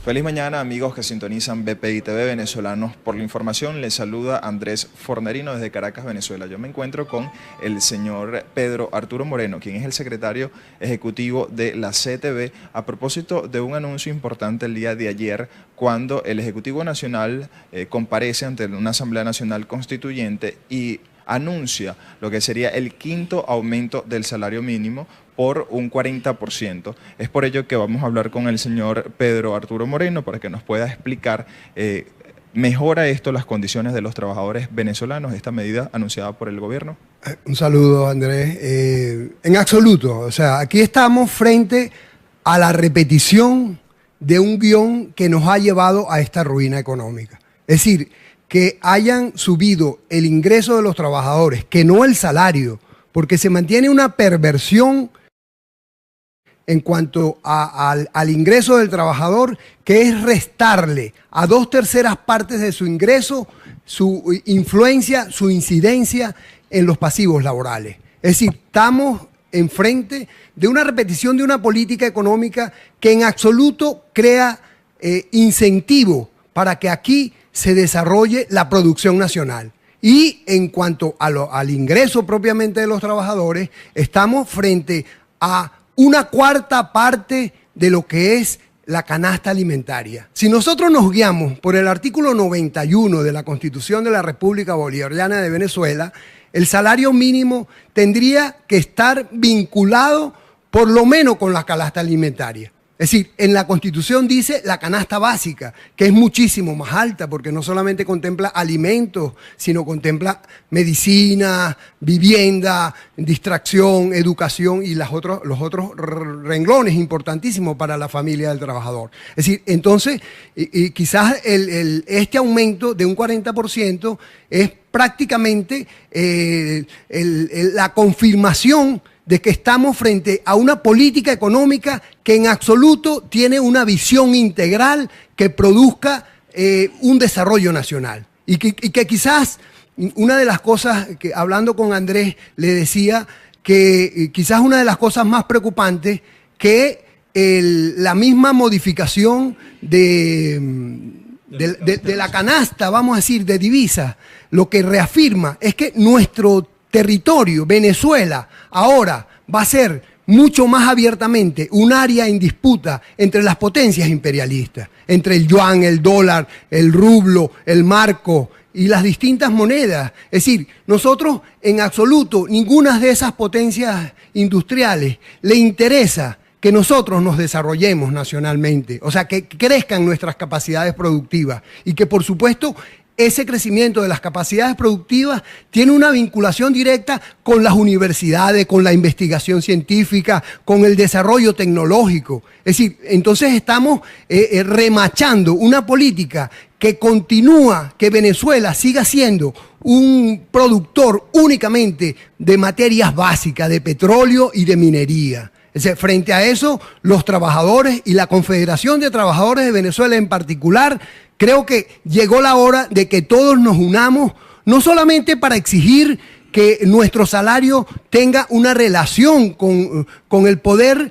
Feliz mañana, amigos que sintonizan BPI TV Venezolanos por la Información. Les saluda Andrés Fornerino desde Caracas, Venezuela. Yo me encuentro con el señor Pedro Arturo Moreno, quien es el secretario ejecutivo de la CTV, a propósito de un anuncio importante el día de ayer, cuando el Ejecutivo Nacional comparece ante una Asamblea Nacional Constituyente y anuncia lo que sería el quinto aumento del salario mínimo por un 40%. Es por ello que vamos a hablar con el señor Pedro Arturo Moreno para que nos pueda explicar, ¿mejora esto las condiciones de los trabajadores venezolanos, esta medida anunciada por el gobierno? Un saludo, Andrés. En absoluto, o sea, aquí estamos frente a la repetición de un guión que nos ha llevado a esta ruina económica. Es decir, que hayan subido el ingreso de los trabajadores, que no el salario, porque se mantiene una perversión en cuanto al ingreso del trabajador, que es restarle a 2/3 partes de su ingreso su influencia, su incidencia en los pasivos laborales. Es decir, estamos enfrente de una repetición de una política económica que en absoluto crea incentivo para que aquí se desarrolle la producción nacional. Y en cuanto al ingreso propiamente de los trabajadores, estamos frente a una cuarta parte de lo que es la canasta alimentaria. Si nosotros nos guiamos por el artículo 91 de la Constitución de la República Bolivariana de Venezuela, el salario mínimo tendría que estar vinculado por lo menos con la canasta alimentaria. Es decir, en la Constitución dice la canasta básica, que es muchísimo más alta, porque no solamente contempla alimentos, sino contempla medicina, vivienda, distracción, educación y los otros renglones importantísimos para la familia del trabajador. Es decir, entonces, quizás este aumento de un 40% es prácticamente la confirmación de que estamos frente a una política económica que en absoluto tiene una visión integral que produzca un desarrollo nacional. Y que quizás una de las cosas que hablando con Andrés le decía que quizás una de las cosas más preocupantes que la misma modificación de la canasta, vamos a decir, de divisas, lo que reafirma es que nuestro territorio, Venezuela, ahora va a ser mucho más abiertamente un área en disputa entre las potencias imperialistas, entre el yuan, el dólar, el rublo, el marco y las distintas monedas. Es decir, nosotros en absoluto, ninguna de esas potencias industriales le interesa que nosotros nos desarrollemos nacionalmente, o sea, que crezcan nuestras capacidades productivas y que, por supuesto, ese crecimiento de las capacidades productivas tiene una vinculación directa con las universidades, con la investigación científica, con el desarrollo tecnológico. Es decir, entonces estamos remachando una política que continúa, que Venezuela siga siendo un productor únicamente de materias básicas, de petróleo y de minería. Es decir, frente a eso, los trabajadores y la Confederación de Trabajadores de Venezuela en particular, creo que llegó la hora de que todos nos unamos, no solamente para exigir que nuestro salario tenga una relación con el poder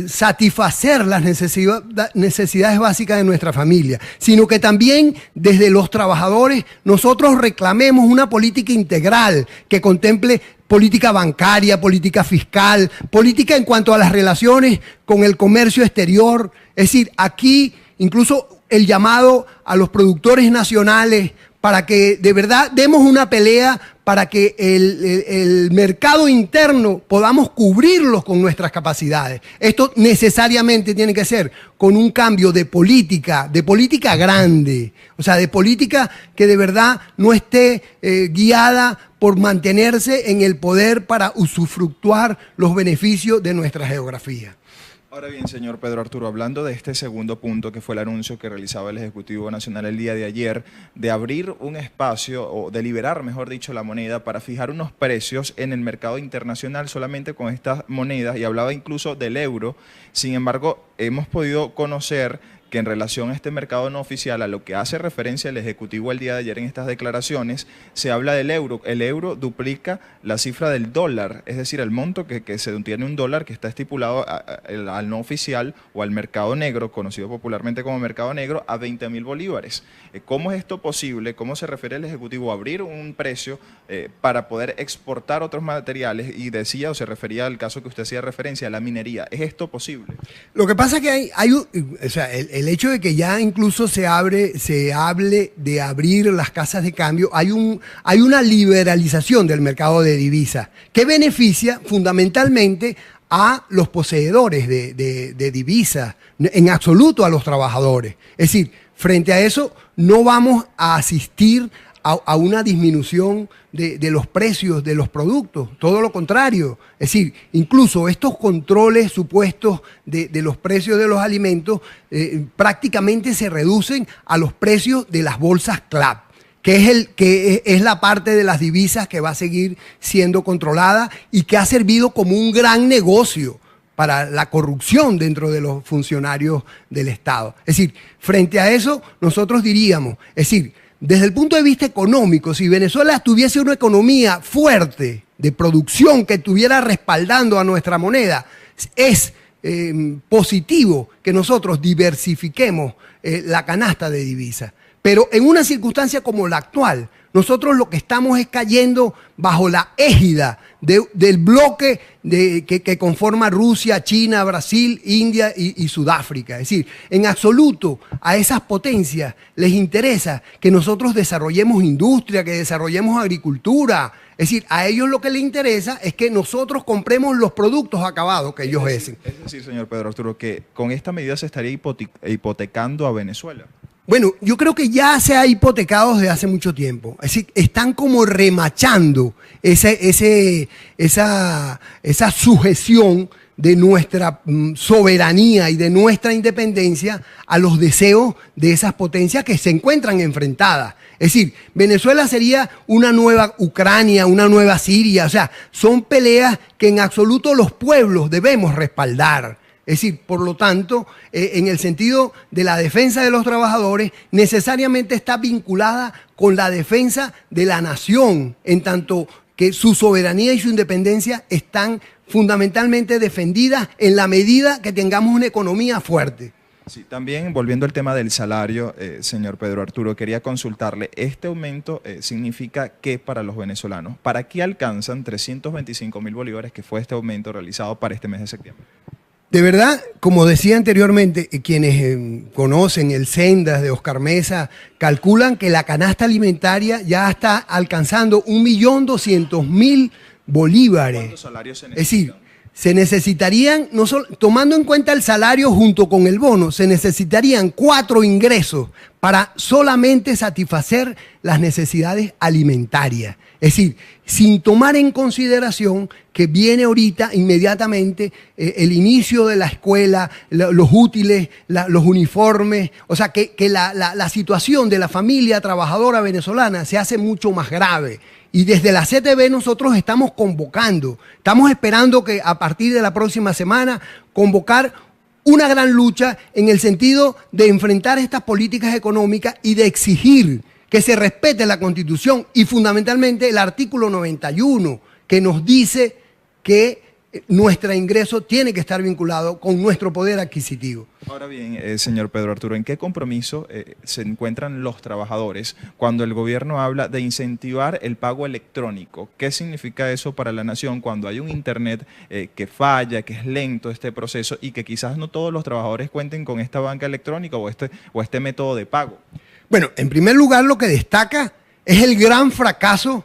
satisfacer las necesidades básicas de nuestra familia, sino que también desde los trabajadores nosotros reclamemos una política integral que contemple política bancaria, política fiscal, política en cuanto a las relaciones con el comercio exterior. Es decir, aquí incluso el llamado a los productores nacionales para que de verdad demos una pelea para que el mercado interno podamos cubrirlos con nuestras capacidades. Esto necesariamente tiene que ser con un cambio de política grande, o sea, de política que de verdad no esté guiada por mantenerse en el poder para usufructuar los beneficios de nuestra geografía. Ahora bien, señor Pedro Arturo, hablando de este segundo punto, que fue el anuncio que realizaba el Ejecutivo Nacional el día de ayer, de abrir un espacio, o de liberar, mejor dicho, la moneda para fijar unos precios en el mercado internacional solamente con estas monedas, y hablaba incluso del euro. Sin embargo, hemos podido conocer que en relación a este mercado no oficial, a lo que hace referencia el Ejecutivo el día de ayer en estas declaraciones, se habla del euro. El euro duplica la cifra del dólar, es decir, el monto que se tiene un dólar que está estipulado al no oficial o al mercado negro, conocido popularmente como mercado negro, a 20.000 bolívares. ¿Cómo es esto posible? ¿Cómo se refiere el Ejecutivo a abrir un precio para poder exportar otros materiales? Y decía, o se refería al caso que usted hacía referencia, a la minería. ¿Es esto posible? Lo que pasa es que o sea, el hecho de que ya incluso se hable de abrir las casas de cambio, hay una liberalización del mercado de divisas que beneficia fundamentalmente a los poseedores de divisas, en absoluto a los trabajadores. Es decir, frente a eso no vamos a asistir a una disminución de los precios de los productos, todo lo contrario. Es decir, incluso estos controles supuestos de los precios de los alimentos prácticamente se reducen a los precios de las bolsas CLAP, que es la parte de las divisas que va a seguir siendo controlada y que ha servido como un gran negocio para la corrupción dentro de los funcionarios del Estado. Es decir, frente a eso nosotros diríamos, es decir, desde el punto de vista económico, si Venezuela tuviese una economía fuerte de producción que estuviera respaldando a nuestra moneda, es positivo que nosotros diversifiquemos la canasta de divisas. Pero en una circunstancia como la actual, nosotros lo que estamos es cayendo bajo la égida del bloque que conforma Rusia, China, Brasil, India y Sudáfrica. Es decir, en absoluto a esas potencias les interesa que nosotros desarrollemos industria, que desarrollemos agricultura. Es decir, a ellos lo que les interesa es que nosotros compremos los productos acabados que ellos hacen. Es decir, señor Pedro Arturo, que con esta medida se estaría hipotecando a Venezuela. Bueno, yo creo que ya se ha hipotecado desde hace mucho tiempo. Es decir, están como remachando esa sujeción de nuestra soberanía y de nuestra independencia a los deseos de esas potencias que se encuentran enfrentadas. Es decir, Venezuela sería una nueva Ucrania, una nueva Siria. O sea, son peleas que en absoluto los pueblos debemos respaldar. Es decir, por lo tanto, en el sentido de la defensa de los trabajadores, necesariamente está vinculada con la defensa de la nación, en tanto que su soberanía y su independencia están fundamentalmente defendidas en la medida que tengamos una economía fuerte. Sí, también volviendo al tema del salario, señor Pedro Arturo, quería consultarle, ¿este aumento significa qué para los venezolanos? ¿Para qué alcanzan 325.000 bolívares que fue este aumento realizado para este mes de septiembre? De verdad, como decía anteriormente, quienes conocen el Sendas de Oscar Mesa calculan que la canasta alimentaria ya está alcanzando 1.200.000 bolívares. ¿Cuántos salarios se necesitan? Es decir, se necesitarían, no solo, tomando en cuenta el salario junto con el bono, se necesitarían 4 ingresos para solamente satisfacer las necesidades alimentarias. Es decir, sin tomar en consideración que viene ahorita inmediatamente el inicio de la escuela, los útiles, los uniformes, o sea que la situación de la familia trabajadora venezolana se hace mucho más grave. Y desde la CTV nosotros estamos convocando, estamos esperando que a partir de la próxima semana convocar una gran lucha en el sentido de enfrentar estas políticas económicas y de exigir que se respete la Constitución y fundamentalmente el artículo 91 que nos dice que nuestro ingreso tiene que estar vinculado con nuestro poder adquisitivo. Ahora bien, señor Pedro Arturo, ¿en qué compromiso se encuentran los trabajadores cuando el gobierno habla de incentivar el pago electrónico? ¿Qué significa eso para la nación cuando hay un Internet que falla, que es lento este proceso y que quizás no todos los trabajadores cuenten con esta banca electrónica o este método de pago? Bueno, en primer lugar lo que destaca es el gran fracaso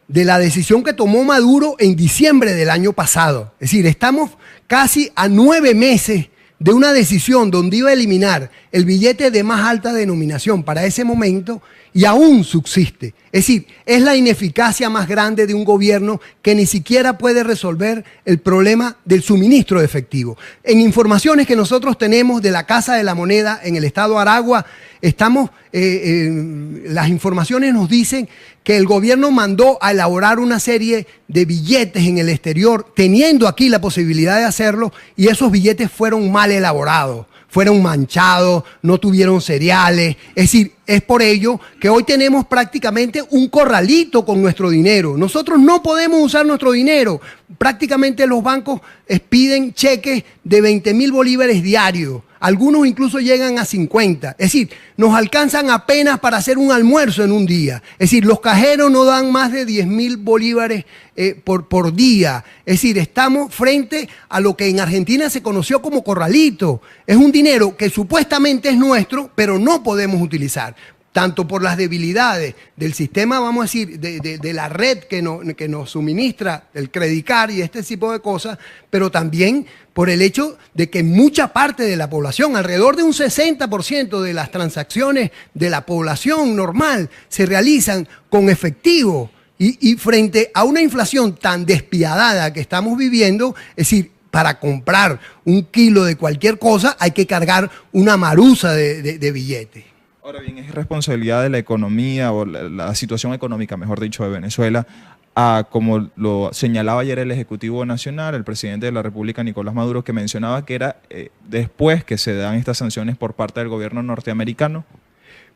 de la decisión que tomó Maduro en diciembre del año pasado. Es decir, estamos casi a 9 meses de una decisión donde iba a eliminar el billete de más alta denominación para ese momento y aún subsiste. Es decir, es la ineficacia más grande de un gobierno que ni siquiera puede resolver el problema del suministro de efectivo. En informaciones que nosotros tenemos de la Casa de la Moneda en el estado Aragua, las informaciones nos dicen que el gobierno mandó a elaborar una serie de billetes en el exterior, teniendo aquí la posibilidad de hacerlo, y esos billetes fueron mal elaborados. fueron manchados, no tuvieron cereales. Es decir, es por ello que hoy tenemos prácticamente un corralito con nuestro dinero. Nosotros no podemos usar nuestro dinero. Prácticamente los bancos piden cheques de 20.000 bolívares diarios. Algunos incluso llegan a 50. Es decir, nos alcanzan apenas para hacer un almuerzo en un día. Es decir, los cajeros no dan más de 10.000 bolívares por día. Es decir, estamos frente a lo que en Argentina se conoció como corralito. Es un dinero que supuestamente es nuestro, pero no podemos utilizar. Tanto por las debilidades del sistema, vamos a decir, de la red que nos suministra el Credicar y este tipo de cosas, pero también por el hecho de que mucha parte de la población, alrededor de un 60% de las transacciones de la población normal, se realizan con efectivo. Y frente a una inflación tan despiadada que estamos viviendo, es decir, para comprar un kilo de cualquier cosa hay que cargar una maruza de billetes. Ahora bien, es responsabilidad de la economía o la situación económica, mejor dicho, de Venezuela, como lo señalaba ayer el Ejecutivo Nacional, el presidente de la República, Nicolás Maduro, que mencionaba que era después que se dan estas sanciones por parte del gobierno norteamericano.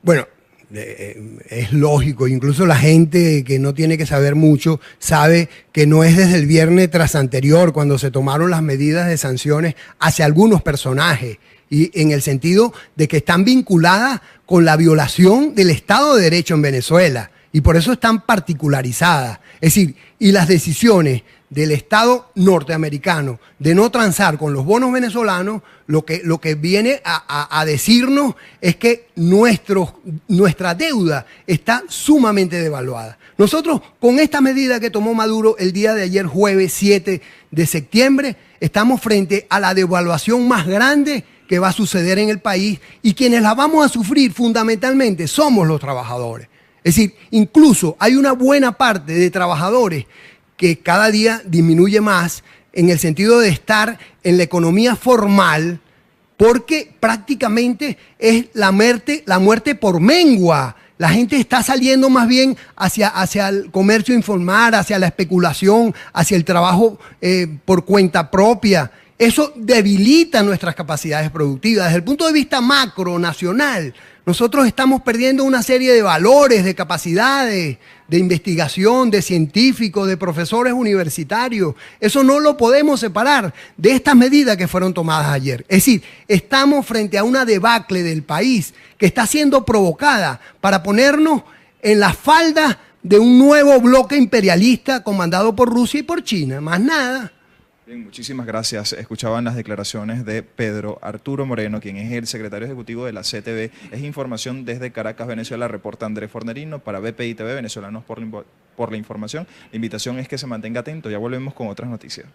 Bueno, es lógico, incluso la gente que no tiene que saber mucho sabe que no es desde el viernes tras anterior cuando se tomaron las medidas de sanciones hacia algunos personajes, y en el sentido de que están vinculadas con la violación del Estado de Derecho en Venezuela y por eso están particularizadas. Es decir, y las decisiones del Estado norteamericano de no transar con los bonos venezolanos, lo que viene a decirnos es que nuestra deuda está sumamente devaluada. Nosotros, con esta medida que tomó Maduro el día de ayer, jueves 7 de septiembre, estamos frente a la devaluación más grande que va a suceder en el país, y quienes la vamos a sufrir fundamentalmente somos los trabajadores. Es decir, incluso hay una buena parte de trabajadores que cada día disminuye más en el sentido de estar en la economía formal, porque prácticamente es la muerte por mengua. La gente está saliendo más bien hacia el comercio informal, hacia la especulación, hacia el trabajo por cuenta propia. Eso debilita nuestras capacidades productivas. Desde el punto de vista macro, nacional, nosotros estamos perdiendo una serie de valores, de capacidades, de investigación, de científicos, de profesores universitarios. Eso no lo podemos separar de estas medidas que fueron tomadas ayer. Es decir, estamos frente a una debacle del país que está siendo provocada para ponernos en la falda de un nuevo bloque imperialista comandado por Rusia y por China. Más nada. Bien, muchísimas gracias. Escuchaban las declaraciones de Pedro Arturo Moreno, quien es el secretario ejecutivo de la CTV. Es información desde Caracas, Venezuela, reporta Andrés Fornerino para BPI TV, Venezolanos por la Información. La invitación es que se mantenga atento. Ya volvemos con otras noticias.